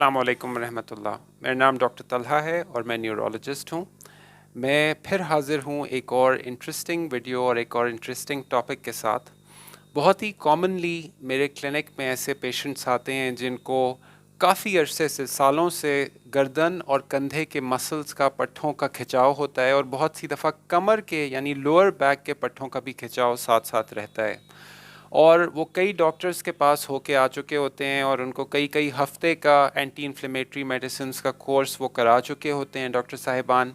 السلام علیکم ورحمۃ اللہ۔ میرا نام ڈاکٹر طلحہ ہے اور میں نیورولوجسٹ ہوں۔ میں پھر حاضر ہوں ایک اور انٹرسٹنگ ویڈیو اور ایک اور انٹرسٹنگ ٹاپک کے ساتھ۔ بہت ہی کامنلی میرے کلینک میں ایسے پیشنٹس آتے ہیں جن کو کافی عرصے سے، سالوں سے گردن اور کندھے کے مسلز کا، پٹھوں کا کھچاؤ ہوتا ہے، اور بہت سی دفعہ کمر کے یعنی لوور بیک کے پٹھوں کا بھی کھچاؤ ساتھ ساتھ رہتا ہے، اور وہ کئی ڈاکٹرز کے پاس ہو کے آ چکے ہوتے ہیں اور ان کو کئی ہفتے کا اینٹی انفلیمیٹری میڈیسنز کا کورس وہ کرا چکے ہوتے ہیں ڈاکٹر صاحبان،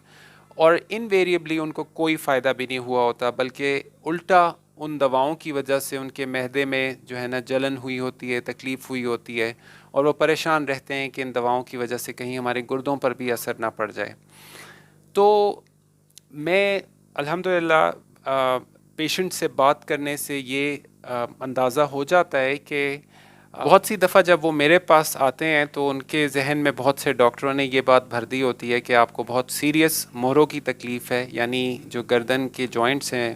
اور انویریبلی ان کو کوئی فائدہ بھی نہیں ہوا ہوتا، بلکہ الٹا ان دواؤں کی وجہ سے ان کے معدے میں جو ہے نا جلن ہوئی ہوتی ہے، تکلیف ہوئی ہوتی ہے، اور وہ پریشان رہتے ہیں کہ ان دواؤں کی وجہ سے کہیں ہمارے گردوں پر بھی اثر نہ پڑ جائے۔ تو میں الحمدللہ پیشنٹ سے بات کرنے سے یہ اندازہ ہو جاتا ہے کہ بہت سی دفعہ جب وہ میرے پاس آتے ہیں تو ان کے ذہن میں بہت سے ڈاکٹروں نے یہ بات بھر دی ہوتی ہے کہ آپ کو بہت سیریس مہروں کی تکلیف ہے، یعنی جو گردن کے جوائنٹس ہیں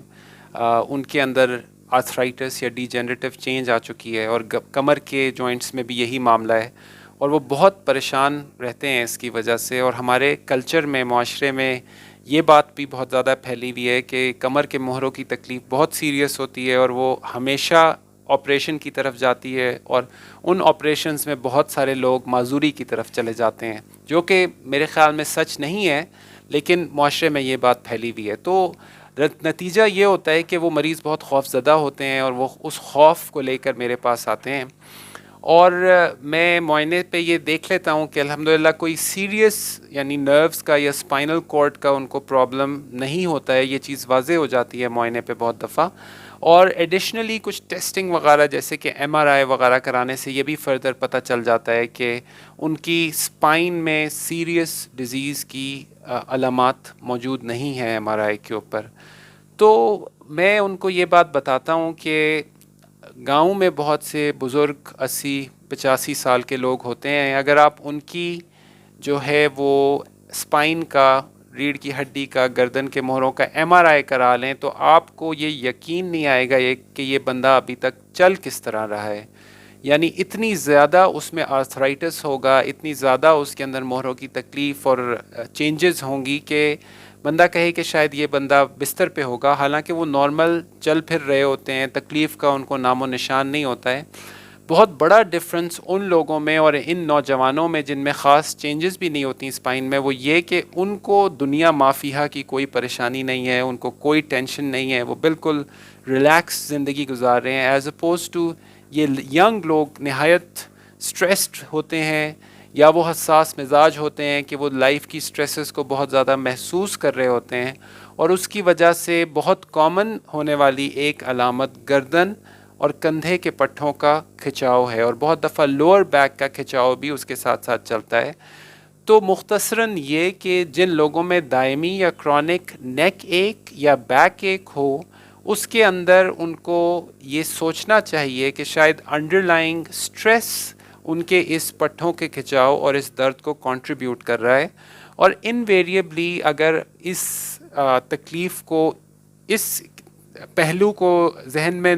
ان کے اندر آرتھرائٹس یا ڈیجنریٹو چینج آ چکی ہے، اور کمر کے جوائنٹس میں بھی یہی معاملہ ہے، اور وہ بہت پریشان رہتے ہیں اس کی وجہ سے۔ اور ہمارے کلچر میں، معاشرے میں یہ بات بھی بہت زیادہ پھیلی ہوئی ہے کہ کمر کے مہروں کی تکلیف بہت سیریس ہوتی ہے اور وہ ہمیشہ آپریشن کی طرف جاتی ہے، اور ان آپریشنز میں بہت سارے لوگ معذوری کی طرف چلے جاتے ہیں، جو کہ میرے خیال میں سچ نہیں ہے، لیکن معاشرے میں یہ بات پھیلی ہوئی ہے۔ تو نتیجہ یہ ہوتا ہے کہ وہ مریض بہت خوف زدہ ہوتے ہیں اور وہ اس خوف کو لے کر میرے پاس آتے ہیں، اور میں معائنے پہ یہ دیکھ لیتا ہوں کہ الحمدللہ کوئی سیریس یعنی نروز کا یا اسپائنل کارڈ کا ان کو پرابلم نہیں ہوتا ہے، یہ چیز واضح ہو جاتی ہے معائنے پہ بہت دفعہ، اور ایڈیشنلی کچھ ٹیسٹنگ وغیرہ جیسے کہ ایم آر آئی وغیرہ کرانے سے یہ بھی فردر پتہ چل جاتا ہے کہ ان کی اسپائن میں سیریس ڈیزیز کی علامات موجود نہیں ہیں ایم آر آئی کے اوپر۔ تو میں ان کو یہ بات بتاتا ہوں کہ گاؤں میں بہت سے بزرگ 80-85 سال کے لوگ ہوتے ہیں، اگر آپ ان کی جو ہے وہ اسپائن کا، ریڑھ کی ہڈی کا، گردن کے مہروں کا ایم آر آئی کرا لیں تو آپ کو یہ یقین نہیں آئے گا کہ یہ بندہ ابھی تک چل کس طرح رہا ہے، یعنی اتنی زیادہ اس میں آرتھرائٹس ہوگا، اتنی زیادہ اس کے اندر مہروں کی تکلیف اور چینجز ہوں گی کہ بندہ کہے کہ شاید یہ بندہ بستر پہ ہوگا، حالانکہ وہ نارمل چل پھر رہے ہوتے ہیں، تکلیف کا ان کو نام و نشان نہیں ہوتا ہے۔ بہت بڑا ڈفرنس ان لوگوں میں اور ان نوجوانوں میں جن میں خاص چینجز بھی نہیں ہوتی اسپائن میں، وہ یہ کہ ان کو دنیا مافیہا کی کوئی پریشانی نہیں ہے، ان کو کوئی ٹینشن نہیں ہے، وہ بالکل ریلیکس زندگی گزار رہے ہیں، ایز اپوز ٹو یہ ینگ لوگ نہایت سٹریسڈ ہوتے ہیں، یا وہ حساس مزاج ہوتے ہیں کہ وہ لائف کی سٹریسز کو بہت زیادہ محسوس کر رہے ہوتے ہیں، اور اس کی وجہ سے بہت کامن ہونے والی ایک علامت گردن اور کندھے کے پٹھوں کا کھچاؤ ہے، اور بہت دفعہ لوور بیک کا کھچاؤ بھی اس کے ساتھ ساتھ چلتا ہے۔ تو مختصراً یہ کہ جن لوگوں میں دائمی یا کرونک نیک ایک یا بیک ایک ہو، اس کے اندر ان کو یہ سوچنا چاہیے کہ شاید انڈر لائنگ سٹریس ان کے اس پٹھوں کے کھچاؤ اور اس درد کو کنٹریبیوٹ کر رہا ہے، اور انویریبلی اگر اس تکلیف کو، اس پہلو کو ذہن میں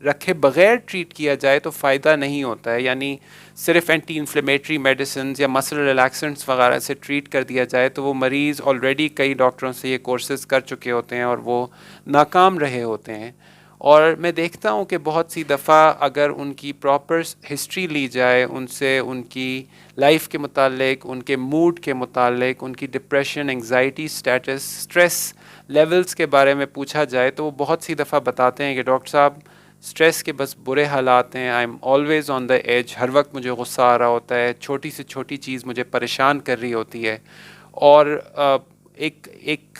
رکھے بغیر ٹریٹ کیا جائے تو فائدہ نہیں ہوتا ہے، یعنی صرف اینٹی انفلیمیٹری میڈیسنز یا مسل ریلیکسنٹس وغیرہ سے ٹریٹ کر دیا جائے تو وہ مریض آلریڈی کئی ڈاکٹروں سے یہ کورسز کر چکے ہوتے ہیں اور وہ ناکام رہے ہوتے ہیں۔ اور میں دیکھتا ہوں کہ بہت سی دفعہ اگر ان کی پراپر ہسٹری لی جائے، ان سے ان کی لائف کے متعلق، ان کے موڈ کے متعلق، ان کی depression, anxiety status, stress levels کے بارے میں پوچھا جائے تو وہ بہت سی دفعہ بتاتے ہیں کہ ڈاکٹر صاحب سٹریس کے بس برے حالات ہیں، I am always on the edge, ہر وقت مجھے غصہ آ رہا ہوتا ہے، چھوٹی سے چھوٹی چیز مجھے پریشان کر رہی ہوتی ہے، اور ایک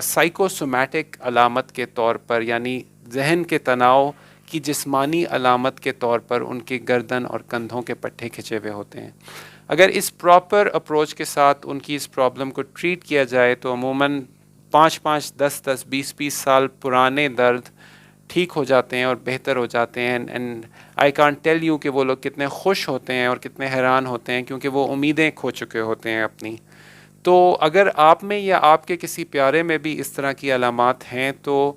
سائیکوسومیٹک علامت کے طور پر، یعنی ذہن کے تناؤ کی جسمانی علامت کے طور پر ان کے گردن اور کندھوں کے پٹھے کھچے ہوئے ہوتے ہیں۔ اگر اس پراپر اپروچ کے ساتھ ان کی اس پرابلم کو ٹریٹ کیا جائے تو عموماً 5-5، 10-10، 20-20 سال پرانے درد ٹھیک ہو جاتے ہیں اور بہتر ہو جاتے ہیں، and I can't tell you کہ وہ لوگ کتنے خوش ہوتے ہیں اور کتنے حیران ہوتے ہیں، کیونکہ وہ امیدیں کھو چکے ہوتے ہیں اپنی۔ تو اگر آپ میں یا آپ کے کسی پیارے میں بھی اس طرح کی علامات ہیں تو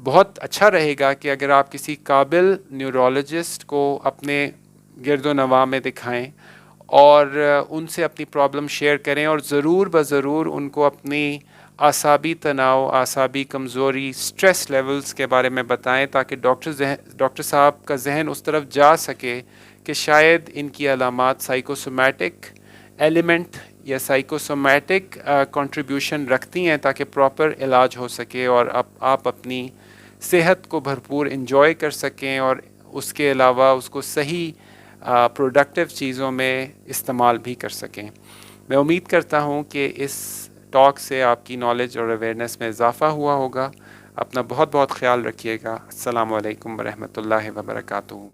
بہت اچھا رہے گا کہ اگر آپ کسی قابل نیورولوجسٹ کو اپنے گرد و نواح میں دکھائیں، اور ان سے اپنی پرابلم شیئر کریں، اور ضرور بضرور ان کو اپنی اعصابی تناؤ، اعصابی کمزوری، سٹریس لیولز کے بارے میں بتائیں، تاکہ ڈاکٹر صاحب کا ذہن اس طرف جا سکے کہ شاید ان کی علامات سائیکوسومیٹک ایلیمنٹ یا سائیکوسومیٹک کنٹریبیوشن رکھتی ہیں، تاکہ پراپر علاج ہو سکے اور آپ اپنی صحت کو بھرپور انجوائے کر سکیں، اور اس کے علاوہ اس کو صحیح پروڈکٹیو چیزوں میں استعمال بھی کر سکیں۔ میں امید کرتا ہوں کہ اس ٹاک سے آپ کی نالج اور اویئرنیس میں اضافہ ہوا ہوگا۔ اپنا بہت بہت خیال رکھیے گا۔ السلام علیکم ورحمۃ اللہ وبرکاتہ۔